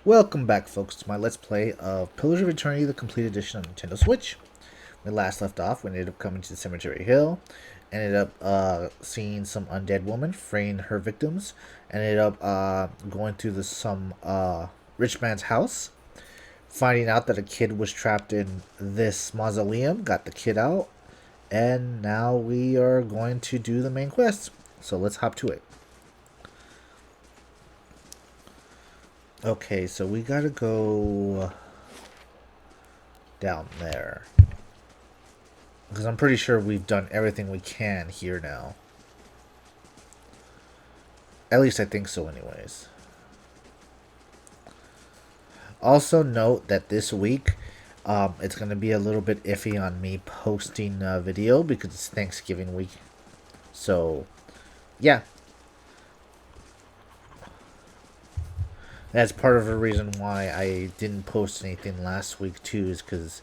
Welcome back, folks, to my Let's Play of Pillars of Eternity, the complete edition on Nintendo Switch. When we last left off, we ended up coming to the Cemetery Hill, ended up seeing some undead woman freeing her victims, ended up going to some rich man's house, finding out that a kid was trapped in this mausoleum, got the kid out, and now we are going to do the main quest. So let's hop to it. Okay, so we gotta go down there. Because I'm pretty sure we've done everything we can here now. At least I think so anyways. Also note that this week, it's gonna be a little bit iffy on me posting a video because it's Thanksgiving week. So, yeah. That's part of the reason why I didn't post anything last week too, is because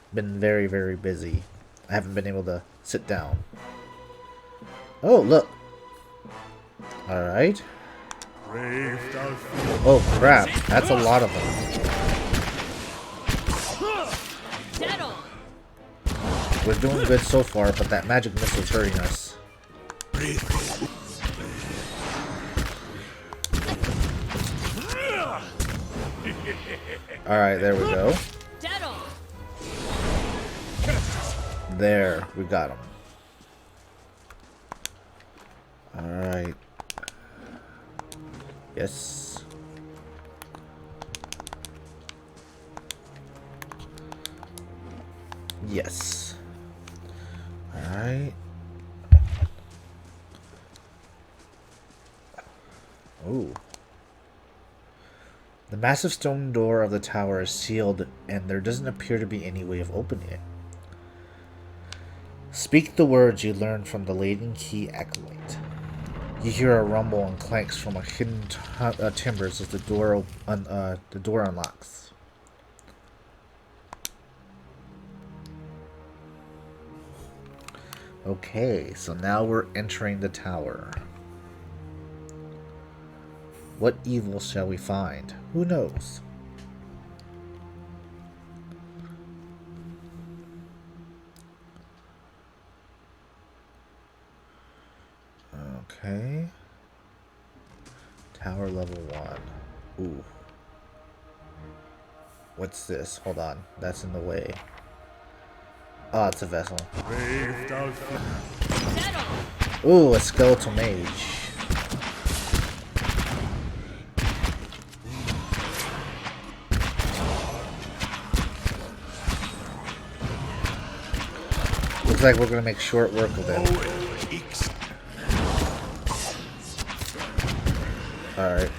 I've been very, very busy. I haven't been able to sit down. Oh, look. Alright. Oh, crap. That's a lot of them. We're doing good so far, but that magic missile's hurting us. Alright, there we go. There, we got him. Alright. Yes. Yes. Alright. Ooh. The massive stone door of the tower is sealed, and there doesn't appear to be any way of opening it. Speak the words you learned from the Laden Key Acolyte. You hear a rumble and clanks from a hidden timbers as the door unlocks. Okay, so now we're entering the tower. What evil shall we find? Who knows? Okay. Tower level 1. Ooh. What's this? Hold on. That's in the way. Oh, it's a vessel. Ooh, a skeletal mage. Looks like we're gonna make short work of it. Alright.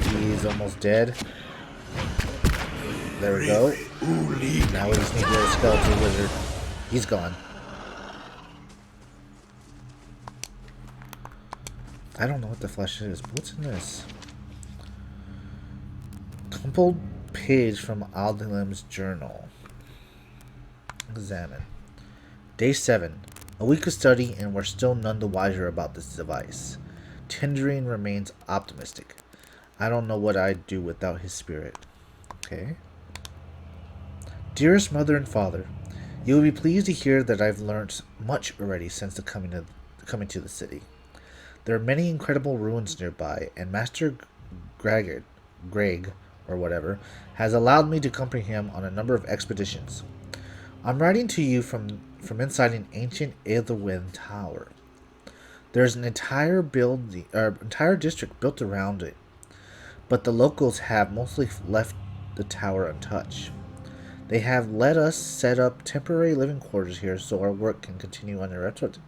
He's almost dead. There we go. Now we just need the skeletal wizard. He's gone. I don't know what the flesh is, but what's in this? Crumpled page from Aldilim's journal. Examine. Day 7. A week of study, and we're still none the wiser about this device. Tendering remains optimistic. I don't know what I'd do without his spirit. Okay. Dearest mother and father, you will be pleased to hear that I've learnt much already since the coming to the city. There are many incredible ruins nearby, and Master Greg, or whatever, has allowed me to accompany him on a number of expeditions. I'm writing to you from inside an ancient Aetherwind tower. There's an entire district built around it, but the locals have mostly left the tower untouched. They have let us set up temporary living quarters here so our work can continue uninterrupted.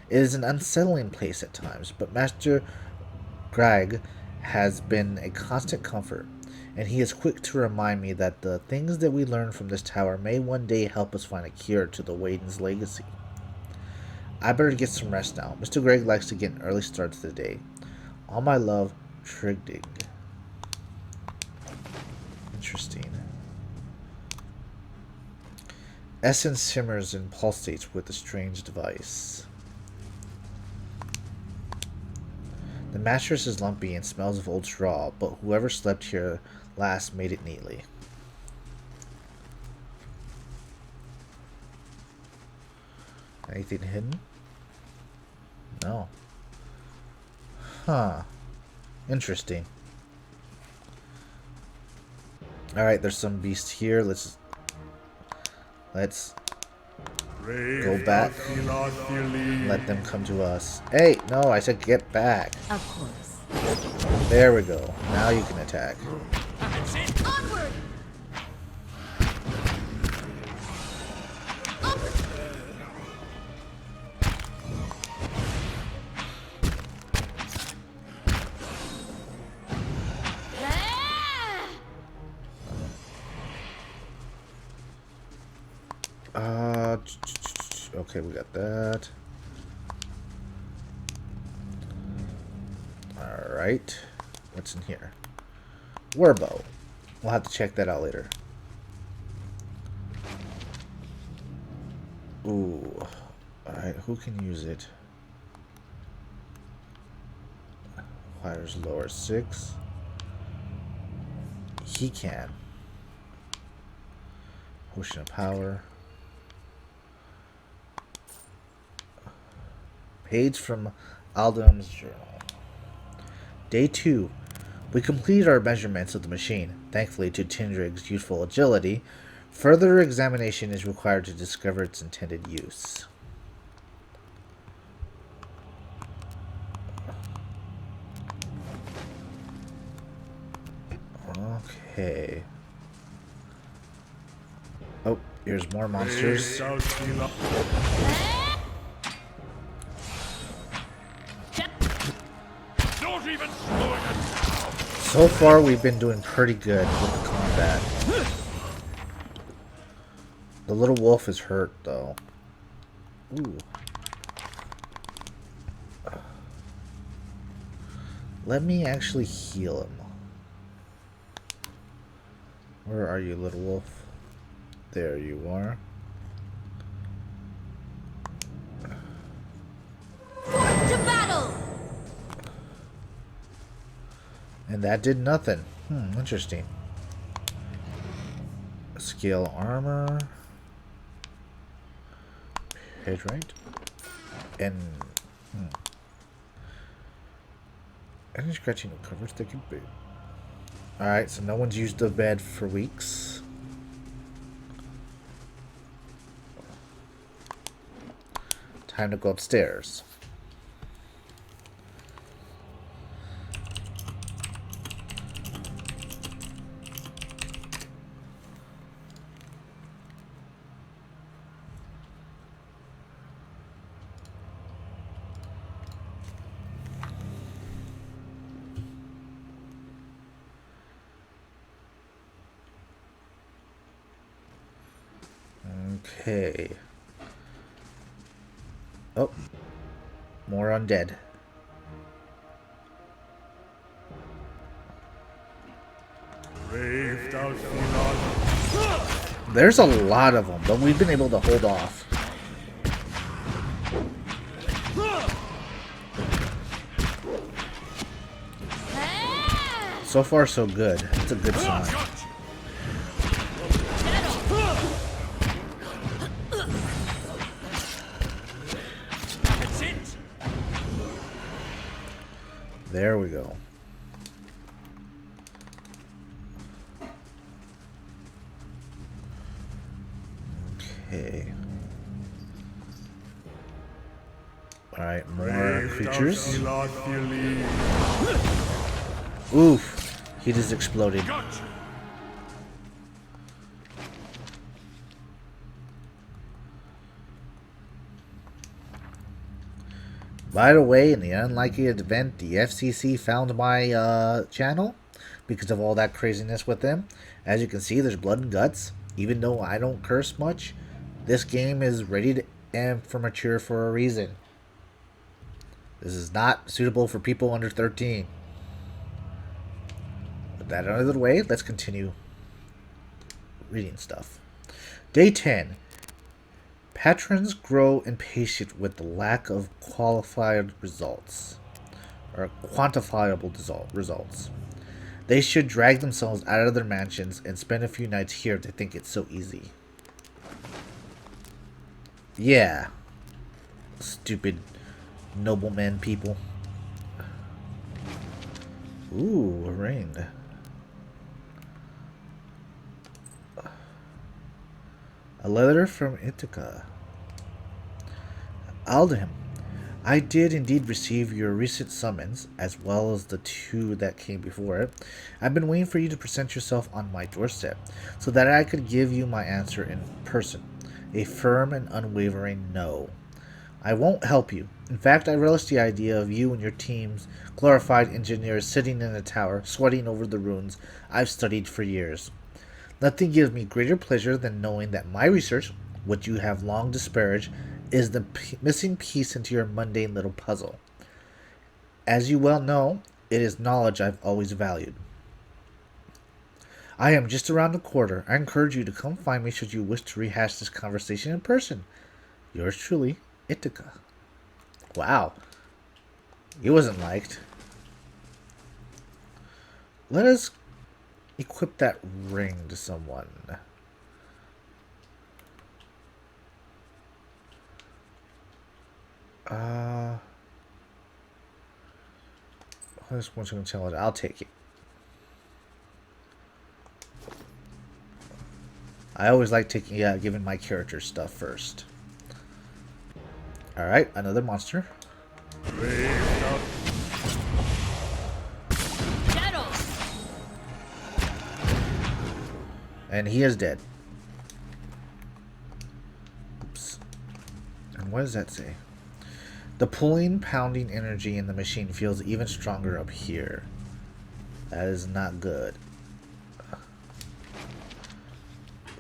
It is an unsettling place at times, but Master Greg has been a constant comfort, and he is quick to remind me that the things that we learn from this tower may one day help us find a cure to the Waiden's legacy. I better get some rest now. Mr. Greg likes to get an early start to the day. All my love, Trigdig. Interesting. Essence simmers and pulsates with a strange device. The mattress is lumpy and smells of old straw, but whoever slept here last made it neatly. Anything hidden? No. Huh. Interesting. Alright, there's some beasts here. Let's go back. Let them come to us. Hey, no, I said get back. Of course. There we go. Now you can attack. Onward! Okay, we got that. Alright. What's in here? Warbow. We'll have to check that out later. Ooh. Alright, who can use it? Fires lower 6. He can. Potion of power. Page from Aldum's journal. Day 2. We completed our measurements of the machine. Thankfully to Tindrig's youthful agility, further examination is required to discover its intended use. Okay. Oh, here's more monsters. So far, we've been doing pretty good with the combat. The little wolf is hurt, though. Ooh. Let me actually heal him. Where are you, little wolf? There you are. To battle! And that did nothing. Interesting. Scale armor. Head right. And any scratching no covers they can be. Alright, so no one's used the bed for weeks. Time to go upstairs. Okay. Oh. More undead. There's a lot of them, but we've been able to hold off. So far, so good. It's a good sign. There we go. Okay. Alright, more creatures. Oof. He just exploded. By the way, in the unlikely event the FCC found my channel because of all that craziness with them, as you can see, there's blood and guts. Even though I don't curse much, this game is rated M for mature for a reason. This is not suitable for people under 13. With that out of the way, let's continue reading stuff. Day 10. Patrons grow impatient with the lack of qualified results. or quantifiable results. They should drag themselves out of their mansions and spend a few nights here if they think it's so easy. Yeah. Stupid noblemen people. Ooh, a ring. A letter from Ithaca. Aldham, I did indeed receive your recent summons, as well as the two that came before it. I've been waiting for you to present yourself on my doorstep, so that I could give you my answer in person. A firm and unwavering no. I won't help you. In fact, I relish the idea of you and your team's glorified engineers sitting in a tower, sweating over the ruins I've studied for years. Nothing gives me greater pleasure than knowing that my research, which you have long disparaged, is the missing piece into your mundane little puzzle. As you well know, it is knowledge I've always valued. I am just around the corner. I encourage you to come find me should you wish to rehash this conversation in person. Yours truly, Ithaca. Wow. He wasn't liked. Let us equip that ring to someone. This one's going to tell it. I'll take it. I always like taking, giving my character stuff first. All right, another monster. Shadows. And he is dead. Oops. And what does that say? The pulling, pounding energy in the machine feels even stronger up here. That is not good.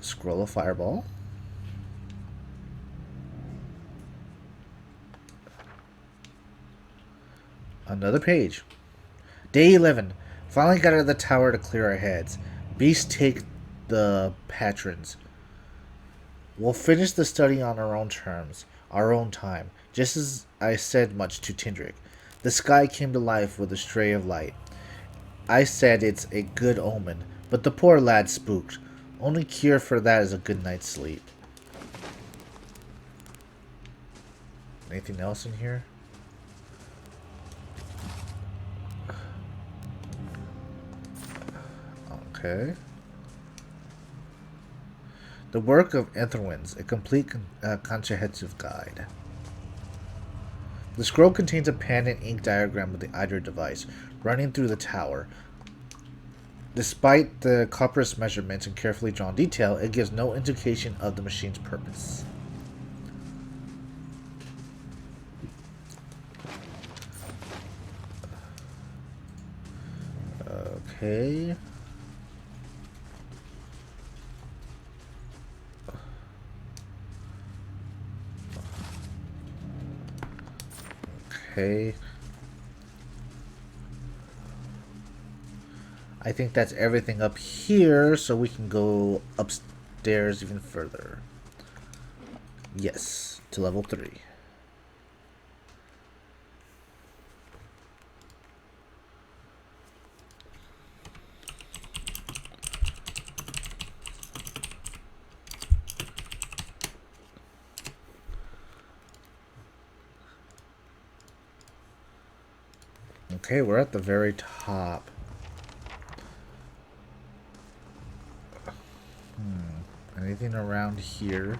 Scroll of fireball. Another page. Day 11. Finally got out of the tower to clear our heads. Beasts take the patrons. We'll finish the study on our own terms, our own time, just as I said much to Tindrick. The sky came to life with a stray of light. I said it's a good omen, but the poor lad spooked. Only cure for that is a good night's sleep. Anything else in here? Okay. The work of Etherwinds, a complete comprehensive guide. The scroll contains a pen and ink diagram of the Eider device running through the tower. Despite the copper's measurements and carefully drawn detail, it gives no indication of the machine's purpose. Okay. Okay. I think that's everything up here, so we can go upstairs even further. Yes, to level 3. Okay, we're at the very top. Anything around here?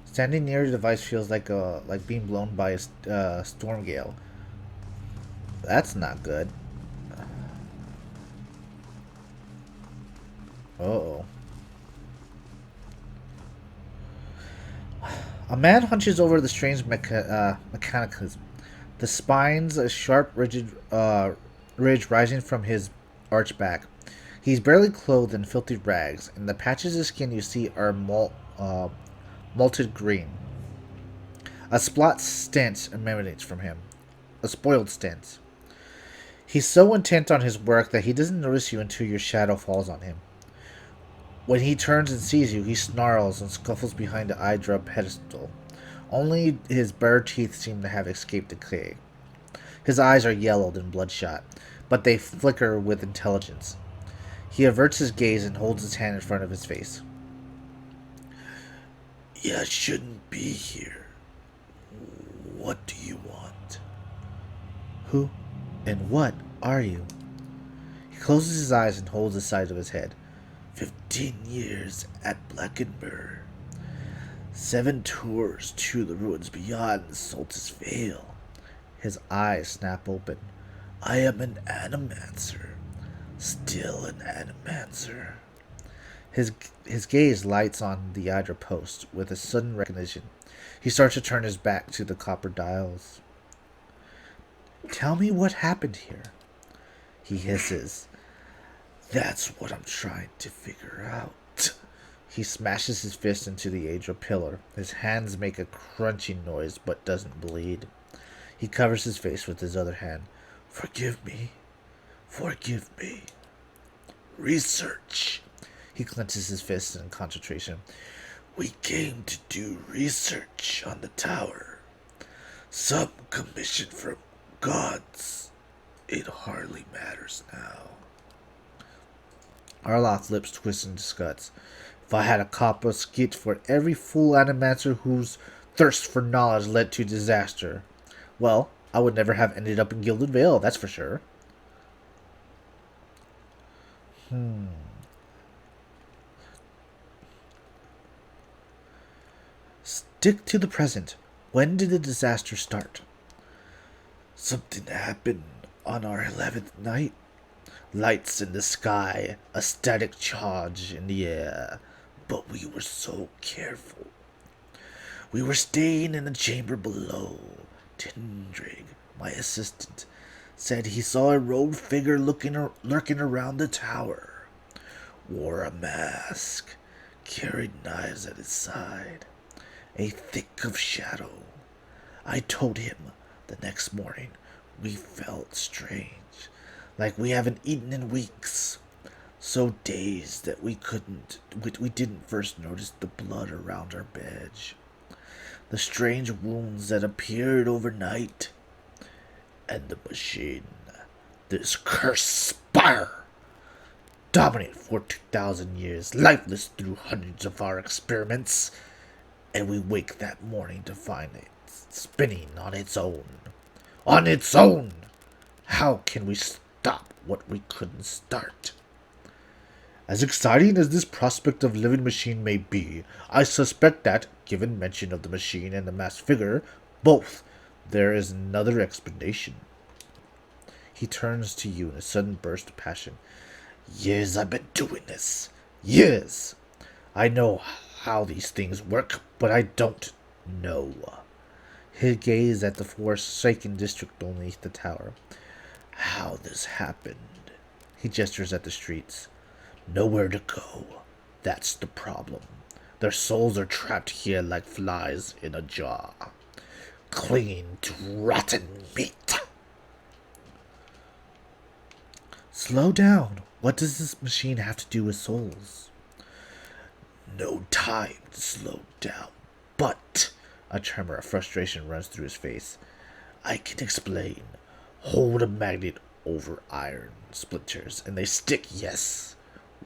Standing near the device feels like being blown by a storm gale. That's not good. Uh-oh. A man hunches over the strange mechanism. The spine's a sharp, rigid ridge rising from his arched back. He's barely clothed in filthy rags, and the patches of skin you see are malted green. A splot stench emanates from him. A spoiled stench. He's so intent on his work that he doesn't notice you until your shadow falls on him. When he turns and sees you, he snarls and scuffles behind the Hydra pedestal. Only his bare teeth seem to have escaped decay. His eyes are yellowed and bloodshot, but they flicker with intelligence. He averts his gaze and holds his hand in front of his face. You shouldn't be here. What do you want? Who and what are you? He closes his eyes and holds the side of his head. 15 years at Blackenburg. 7 tours to the ruins beyond Saltus Vale. His eyes snap open. I am an animancer. Still an animancer. His gaze lights on the Hydra post with a sudden recognition. He starts to turn his back to the copper dials. Tell me what happened here. He hisses. That's what I'm trying to figure out. He smashes his fist into the Hydra pillar. His hands make a crunching noise but doesn't bleed. He covers his face with his other hand. Forgive me. Forgive me. Research. He clenches his fist in concentration. We came to do research on the tower. Some commission from gods. It hardly matters now. Arloth's lips twist in disgust. If I had a copper skit for every fool animancer whose thirst for knowledge led to disaster, well, I would never have ended up in Gilded Vale, that's for sure. Stick to the present. When did the disaster start? Something happened on our 11th night. Lights in the sky, a static charge in the air, but we were so careful. We were staying in the chamber below. Tindrig, my assistant, said he saw a robed figure lurking around the tower. Wore a mask, carried knives at his side, a thick of shadow. I told him the next morning we felt strange, like we haven't eaten in weeks. So dazed that we didn't first notice the blood around our bed. The strange wounds that appeared overnight. And the machine, this cursed spire, dominant for 2,000 years, lifeless through hundreds of our experiments. And we wake that morning to find it spinning on its own. On its own! How can we stop what we couldn't start? As exciting as this prospect of living machine may be, I suspect that, given mention of the machine and the masked figure, both, there is another explanation. He turns to you in a sudden burst of passion. Years I've been doing this. Years! I know how these things work, but I don't know. He gazed at the forsaken district beneath the tower. How this happened. He gestures at the streets. Nowhere to go. That's the problem. Their souls are trapped here like flies in a jar, clinging to rotten meat. Slow down. What does this machine have to do with souls? No time to slow down, but a tremor of frustration runs through his face. I can explain. Hold a magnet over iron splinters, and they stick, yes.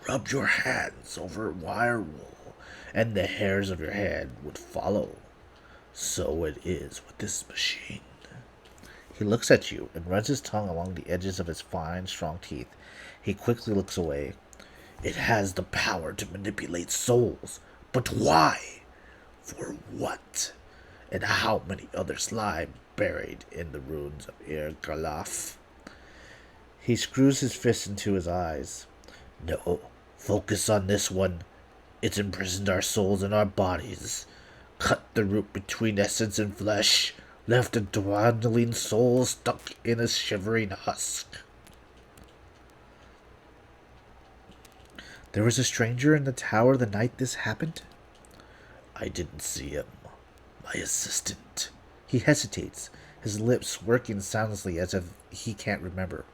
Rub your hands over wire wool, and the hairs of your head would follow. So it is with this machine. He looks at you and runs his tongue along the edges of his fine, strong teeth. He quickly looks away. It has the power to manipulate souls. But why? For what? And how many others lie buried in the ruins of Irgalaf? He screws his fist into his eyes. No, focus on this one. It's imprisoned our souls in our bodies. Cut the root between essence and flesh. Left a dwindling soul stuck in a shivering husk. There was a stranger in the tower the night this happened? I didn't see him. My assistant. He hesitates, his lips working soundlessly as if he can't remember,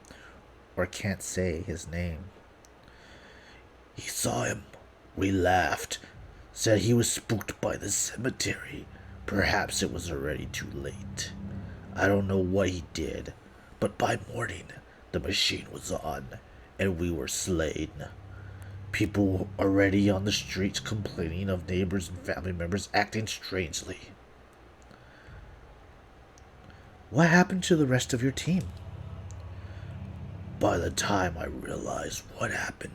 or can't say his name. He saw him. We laughed. Said he was spooked by the cemetery. Perhaps it was already too late. I don't know what he did, but by morning the machine was on, and we were slain. People were already on the streets complaining of neighbors and family members acting strangely. What happened to the rest of your team? By the time I realized what happened,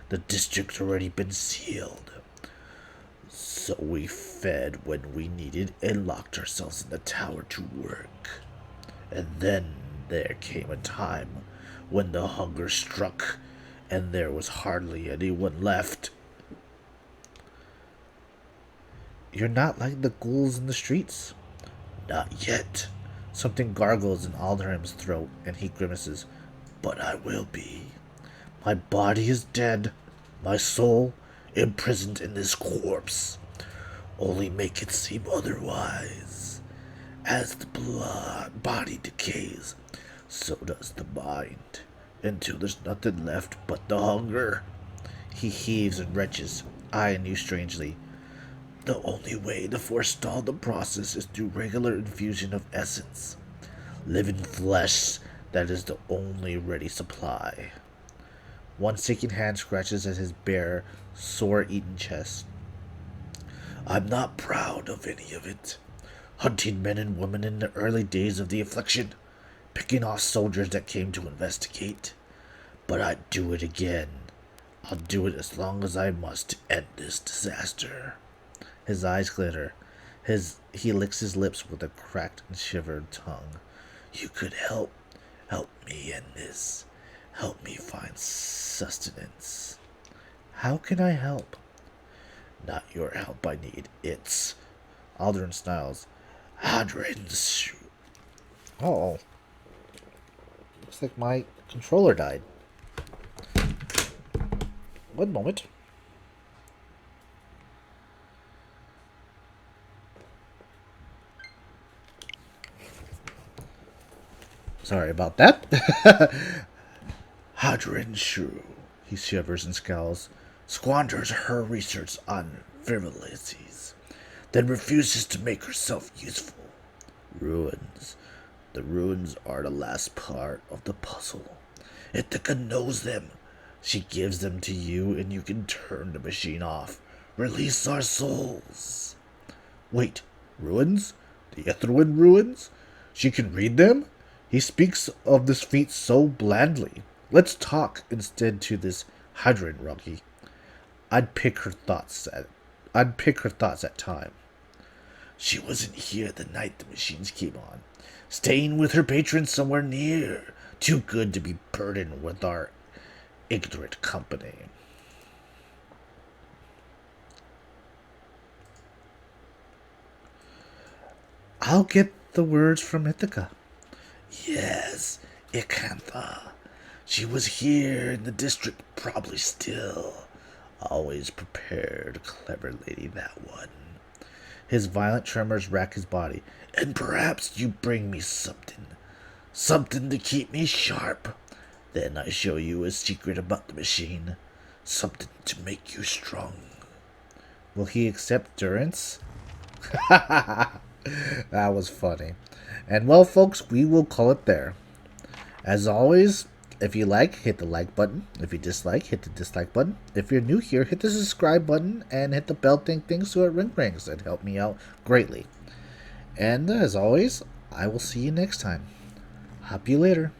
the district's already been sealed. So we fed when we needed and locked ourselves in the tower to work. And then there came a time when the hunger struck and there was hardly anyone left. You're not like the ghouls in the streets? Not yet. Something gargles in Alderham's throat and he grimaces. But I will be. My body is dead, my soul imprisoned in this corpse. Only make it seem otherwise. As the body decays, so does the mind, until there's nothing left but the hunger. He heaves and retches, eyeing you strangely. The only way to forestall the process is through regular infusion of essence. Living flesh, that is the only ready supply. One sinking hand scratches at his bare, sore-eaten chest. I'm not proud of any of it. Hunting men and women in the early days of the affliction, picking off soldiers that came to investigate. But I'd do it again. I'll do it as long as I must to end this disaster. His eyes glitter. He licks his lips with a cracked and shivered tongue. You could help me end this. Help me find sustenance. How can I help? Not your help I need. It's... Aldrin snarls. Hadron's... Oh. Looks like my controller died. One moment. Sorry about that. Hadron Shrew, he shivers and scowls, squanders her research on frivolities, then refuses to make herself useful. Ruins. The ruins are the last part of the puzzle. Ithaca knows them. She gives them to you and you can turn the machine off. Release our souls. Wait, ruins? The Etherin ruins? She can read them? He speaks of this feat so blandly. Let's talk instead to this Hadron Rocky. I'd pick her thoughts at time. She wasn't here the night the machines came on. Staying with her patron somewhere near. Too good to be burdened with our ignorant company. I'll get the words from Ithaca. Yes, Icantha. She was here in the district, probably still. Always prepared, clever lady, that one. His violent tremors rack his body. And perhaps you bring me something. Something to keep me sharp. Then I show you a secret about the machine. Something to make you strong. Will he accept durance? That was funny. And well, folks, we will call it there. As always, if you like, hit the like button. If you dislike, hit the dislike button. If you're new here, hit the subscribe button and hit the bell thing so it rings. It'd help me out greatly. And as always, I will see you next time. Hop you later.